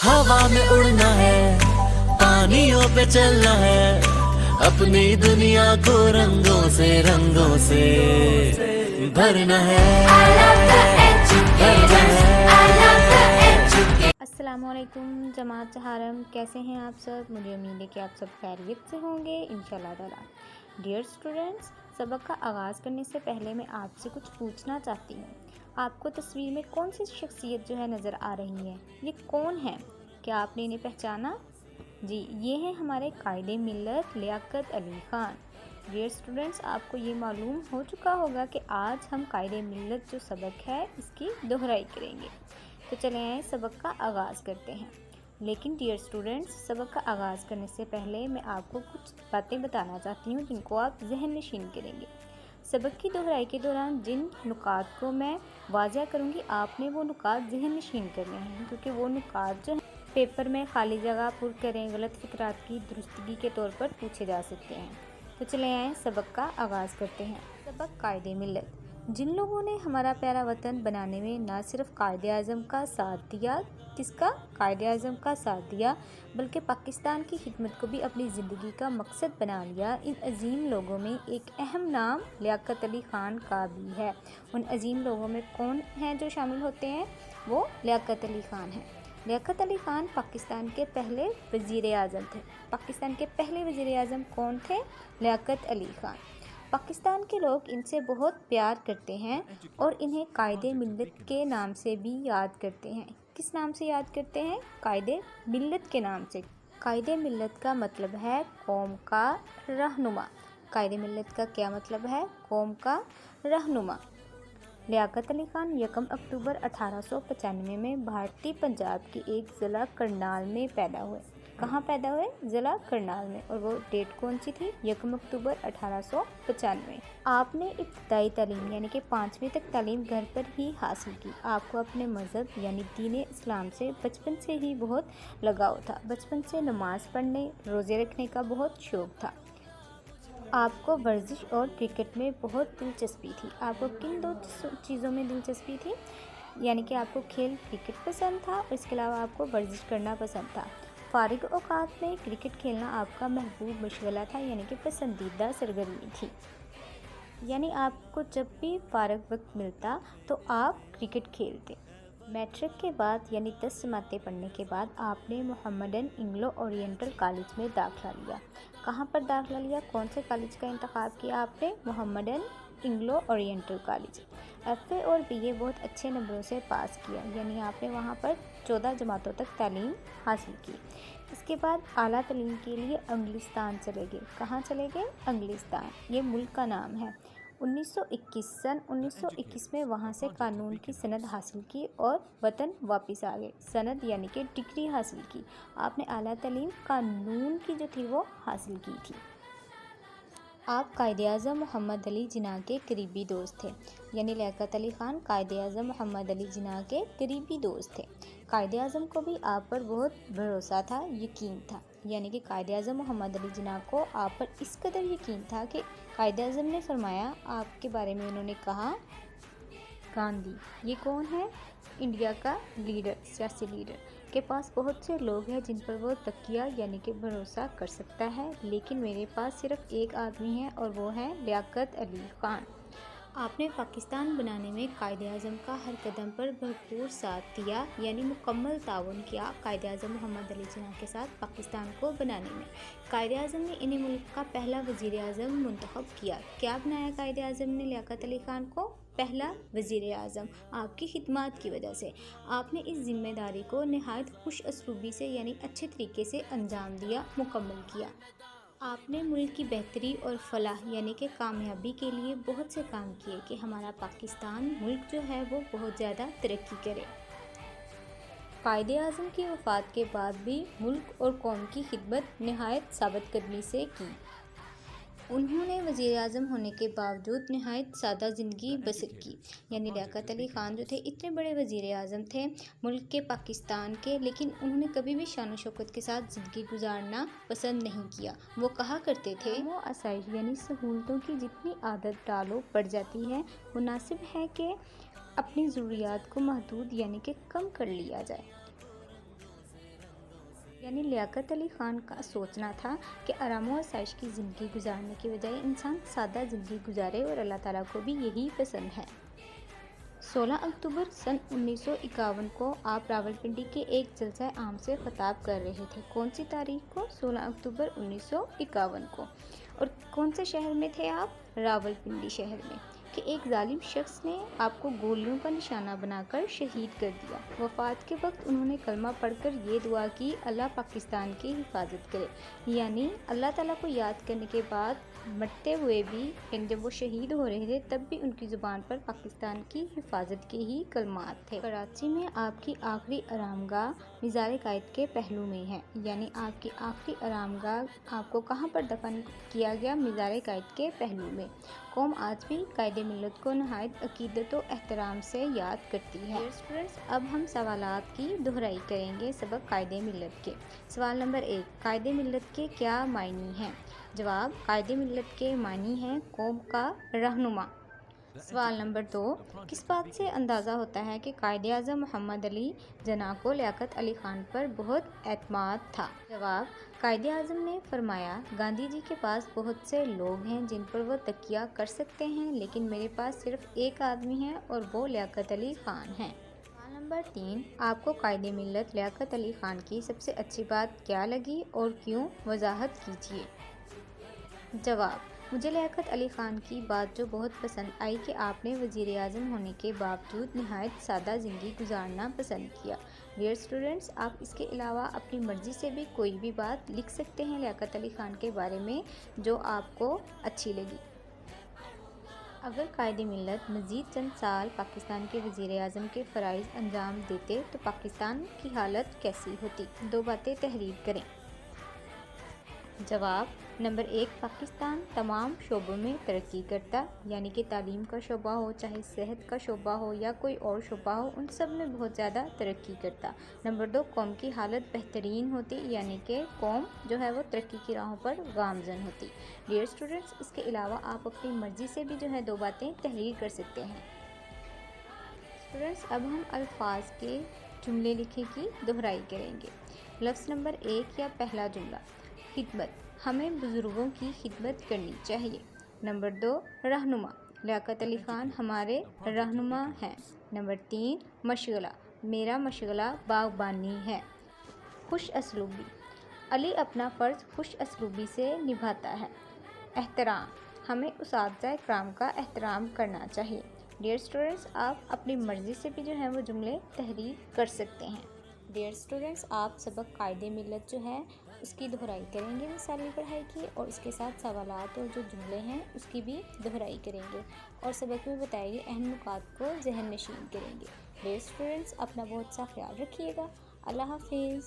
हवा में उड़ना है, पानियों पे चलना है, अपनी दुनिया को रंगों से भरना है, भरना है। अस्सलामुअलैकुम जमात चहारम, कैसे हैं आप सब। मुझे उम्मीद है कि आप सब खैरियत से होंगे इंशाल्लाह ताला। डियर स्टूडेंट्स, सबक का आगाज़ करने से पहले मैं आपसे कुछ पूछना चाहती हूँ। आपको तस्वीर में कौन सी शख्सियत जो है नज़र आ रही है? ये कौन है? क्या आपने इन्हें पहचाना? जी, ये हैं हमारे कायदे मिल्लत लियाकत अली ख़ान। डियर स्टूडेंट्स, आपको ये मालूम हो चुका होगा कि आज हम कायदे मिल्लत जो सबक है इसकी दोहराई करेंगे। तो चले आए सबक का आगाज़ करते हैं। लेकिन डियर स्टूडेंट्स, सबक का आगाज़ करने से पहले मैं आपको कुछ बातें बताना चाहती हूँ जिनको आप जहन नशीन करेंगे। सबक की दोहराई के दौरान जिन नुकात को मैं वाज़ह करूँगी, आपने वो नुकात जहन नशीन करने हैं, क्योंकि वो नुकात जो पेपर में खाली जगह पुर करें गलत फ़िक्रात की दुरुस्तगी के तौर पर पूछे जा सकते हैं। तो चले आए सबक का आगाज़ करते हैं। सबक कायदे मिल्लत। जिन लोगों ने हमारा प्यारा वतन बनाने में ना सिर्फ कायदे आज़म का साथ दिया, किसका? कायदे आज़म का साथ दिया, बल्कि पाकिस्तान की खिदमत को भी अपनी ज़िंदगी का मकसद बना लिया। इन अजीम लोगों में एक अहम नाम लियाकत अली ख़ान का भी है। उन अजीम लोगों में कौन हैं जो शामिल होते हैं? वो लियाकत अली ख़ान हैं। लियाकत अली ख़ान पाकिस्तान के पहले वज़ीर आज़म थे। पाकिस्तान के पहले वज़ीर आज़म कौन थे? लियाकत अली ख़ान। पाकिस्तान के लोग इनसे बहुत प्यार करते हैं और इन्हें कायदे मिल्लत के नाम से भी याद करते हैं। किस नाम से याद करते हैं? कायदे मिल्लत के नाम से। कायदे मिल्लत का मतलब है कौम का रहनुमा। कायदे मिल्लत का क्या मतलब है? कौम का रहनुमा। लियाकत अली ख़ान 1 अक्टूबर 1895 में भारतीय पंजाब की एक ज़िला करनाल में पैदा हुए। कहाँ पैदा हुए? ज़िला करनाल में। और वो डेट कौन सी थी? 1 अक्टूबर 1895। आपने इब्तदाई तालीम यानी कि 5वीं तक तालीम घर पर ही हासिल की। आपको अपने मज़हब यानी दीन इस्लाम से बचपन से ही बहुत लगाव था। बचपन से नमाज़ पढ़ने, रोज़े रखने का बहुत शौक़ था। आपको वर्जिश और क्रिकेट में बहुत दिलचस्पी थी। आपको किन दो चीज़ों में दिलचस्पी थी? यानी कि आपको खेल क्रिकेट पसंद था और इसके अलावा आपको वर्जिश करना पसंद था। फ़ारिग औक़ात में क्रिकेट खेलना आपका महबूब मशगला था, यानी कि पसंदीदा सरगर्मी थी। यानी आपको जब भी फ़ारिग वक्त मिलता तो आप क्रिकेट खेलते। मैट्रिक के बाद यानी 10 जमातें पढ़ने के बाद आपने मोहम्मदन इंग्लो ओरिएंटल कॉलेज में दाखिला लिया। कहाँ पर दाखिला लिया? कौन से कॉलेज का इंतखाब किया आपने? Mohammedan Anglo Oriental College. F A और बीए बहुत अच्छे नंबरों से पास किया, यानी आपने वहाँ पर 14 जमातों तक तालीम हासिल की। इसके बाद आला तालीम के लिए इंग्लिस्तान चले गए। कहाँ चले गए? इंग्लिस्तान, ये मुल्क का नाम है। 1921 में वहाँ से कानून की सनद हासिल की और वतन वापस आ गए। सनद यानी कि डिग्री हासिल की। आपने आला तालीम कानून की जो थी वो हासिल की थी। आप कायदे-ए-आज़म मोहम्मद अली जिन्ना के करीबी दोस्त थे। यानी लियाकत अली ख़ान कायदे-ए-आज़म मोहम्मद अली जिन्ना के करीबी दोस्त थे। कायदे-ए-आज़म को भी आप पर बहुत भरोसा था, यकीन था। यानी कि कायदे-ए-आज़म मोहम्मद अली जिन्ना को आप पर इस कदर यकीन था कि कायदे-ए-आज़म ने फरमाया, आपके बारे में उन्होंने कहा, गांधी ये कौन है? इंडिया का लीडर, सियासी लीडर के पास बहुत से लोग हैं जिन पर वो तकिया यानी कि भरोसा कर सकता है, लेकिन मेरे पास सिर्फ एक आदमी है और वो है लियाकत अली ख़ान। आपने पाकिस्तान बनाने में कायदे-ए-आज़म का हर कदम पर भरपूर साथ दिया, यानी मुकम्मल ताउन किया कायदे-ए-आज़म मोहम्मद अली जिन्ना के साथ पाकिस्तान को बनाने में। कायदे-ए-आज़म ने इन्हें मुल्क का पहला वज़ीर-ए-आज़म मुंतखब किया। क्या बनाया कायदे-ए-आज़म ने लियाकत अली ख़ान को? पहला वज़ीर-ए-आज़म। आपकी खिदमत की वजह से आपने इस जिम्मेदारी को नहायत खुश असलूबी से यानी अच्छे तरीके से अंजाम दिया, मुकम्मल किया। आपने मुल्क की बेहतरी और फलाह यानी कि कामयाबी के लिए बहुत से काम किए कि हमारा पाकिस्तान मुल्क जो है वो बहुत ज़्यादा तरक्की करे। कायदे-ए-आज़म की वफ़ात के बाद भी मुल्क और कौम की खिदमत नहायत साबित कदमी से की। उन्होंने वज़ीर-ए-आज़म होने के बावजूद नहायत सादा ज़िंदगी बसर की। यानी लियाकत अली ख़ान जो थे इतने बड़े वज़ीर-ए-आज़म थे मुल्क के, पाकिस्तान के, लेकिन उन्होंने कभी भी शान और शौकत के साथ ज़िंदगी गुजारना पसंद नहीं किया। वो कहा करते थे, वो आसाइश यानी सहूलतों की जितनी आदत डालो बढ़ जाती है, मुनासिब है कि अपनी ज़रूरियात को महदूद यानी कि कम कर लिया जाए। यानी लियाकत अली ख़ान का सोचना था कि आराम और आसाइश की ज़िंदगी गुजारने की बजाय इंसान सादा ज़िंदगी गुजारे और अल्लाह ताला को भी यही पसंद है। 16 अक्टूबर सन 1951 को आप रावलपिंडी के एक जलसा आम से खिताब कर रहे थे। कौन सी तारीख को? 16 अक्टूबर 1951 को। और कौन से शहर में थे आप? रावलपिंडी शहर में। कि एक जालिम शख्स ने आपको गोलियों का निशाना बनाकर शहीद कर दिया। वफ़ात के वक्त उन्होंने कलमा पढ़कर ये दुआ की, अल्लाह पाकिस्तान की हिफाजत करे। यानी अल्लाह ताला को याद करने के बाद मरते हुए भी, यानी जब वो शहीद हो रहे थे तब भी उनकी ज़ुबान पर पाकिस्तान की हिफाजत के ही कलमात थे। कराची में आपकी आखिरी आरामगाह मज़ार कायद के पहलू में है। यानी आपकी आखिरी आरामगाह आपको कहाँ पर दफन किया गया? मज़ार कायद के पहलू में। कौम आज भी कायदे मिल्लत को नहायत अकीदत व एहतराम से याद करती है। डियर स्टूडेंट्स, अब हम सवालात की दोहराई करेंगे सबक कायदे मिल्लत के। सवाल नंबर 1, कायदे मिल्लत के क्या मायनी हैं? जवाब, कायदे मिल्लत के मायनी हैं कौम का रहनुमा। सवाल नंबर 2, किस बात से अंदाज़ा होता है कि कायदे आज़म मोहम्मद अली जना को लियाकत अली ख़ान पर बहुत एतमाद था? जवाब, कायदे आज़म ने फरमाया, गांधी जी के पास बहुत से लोग हैं जिन पर वो तकिया कर सकते हैं, लेकिन मेरे पास सिर्फ एक आदमी है और वो लियाकत अली ख़ान है। सवाल नंबर 3, आपको कायदे मिल्लत लियाकत अली ख़ान की सबसे अच्छी बात क्या लगी और क्यों? वजाहत कीजिए। जवाब, मुझे लियाकत अली ख़ान की बात जो बहुत पसंद आई कि आपने वज़ीर आज़म होने के बावजूद नहायत सादा ज़िंदगी गुजारना पसंद किया। डियर स्टूडेंट्स, आप इसके अलावा अपनी मर्ज़ी से भी कोई भी बात लिख सकते हैं लियाकत अली ख़ान के बारे में जो आपको अच्छी लगी। अगर कायदे मिल्लत मज़ीद चंद साल पाकिस्तान के वज़ीर आज़म के फ़राइज़ अंजाम देते तो पाकिस्तान की हालत कैसी होती? 2 बातें तहरीर करें। जवाब, नंबर 1, पाकिस्तान तमाम शोबों में तरक्की करता, यानी कि तालीम का शोबा हो, चाहे सेहत का शोबा हो या कोई और शोबा हो, उन सब में बहुत ज़्यादा तरक्की करता। नंबर 2, कौम की हालत बेहतरीन होती, यानी कि कौम जो है वो तरक्की की राहों पर गामज़न होती। डियर स्टूडेंट्स, इसके अलावा आप अपनी मर्ज़ी से भी जो है 2 बातें तहरीर कर सकते हैं। स्टूडेंट्स, अब हम अल्फाज के जुमले लिखे की दोहराई करेंगे। लफ्ज़ नंबर 1 या पहला जुमला, खिदमत, हमें बुज़ुर्गों की खिदमत करनी चाहिए। नंबर 2, रहनुमा, लियाकत अली ख़ान हमारे रहनुमा हैं। नंबर 3, मशगला, मेरा मशगला बागबानी है। खुश असलूबी, अली अपना फ़र्ज़ खुश असलूबी से निभाता है। एहतराम, हमें उस्ताद इकराम का एहतराम करना चाहिए। डियर स्टूडेंट्स, आप अपनी मर्ज़ी से भी जो है वो जुमले तहरीर कर सकते हैं। डियर स्टूडेंट्स, आप सबक कायदे मिल्लत जो है उसकी दोहराई करेंगे मिसाली पढ़ाई की, और उसके साथ सवालात और जो जुमले हैं उसकी भी दोहराई करेंगे और सबक में बताए गए अहम नुकात को ज़हन नशीन करेंगे। डियर स्टूडेंट्स, अपना बहुत सा ख्याल रखिएगा। अल्लाह हाफिज़।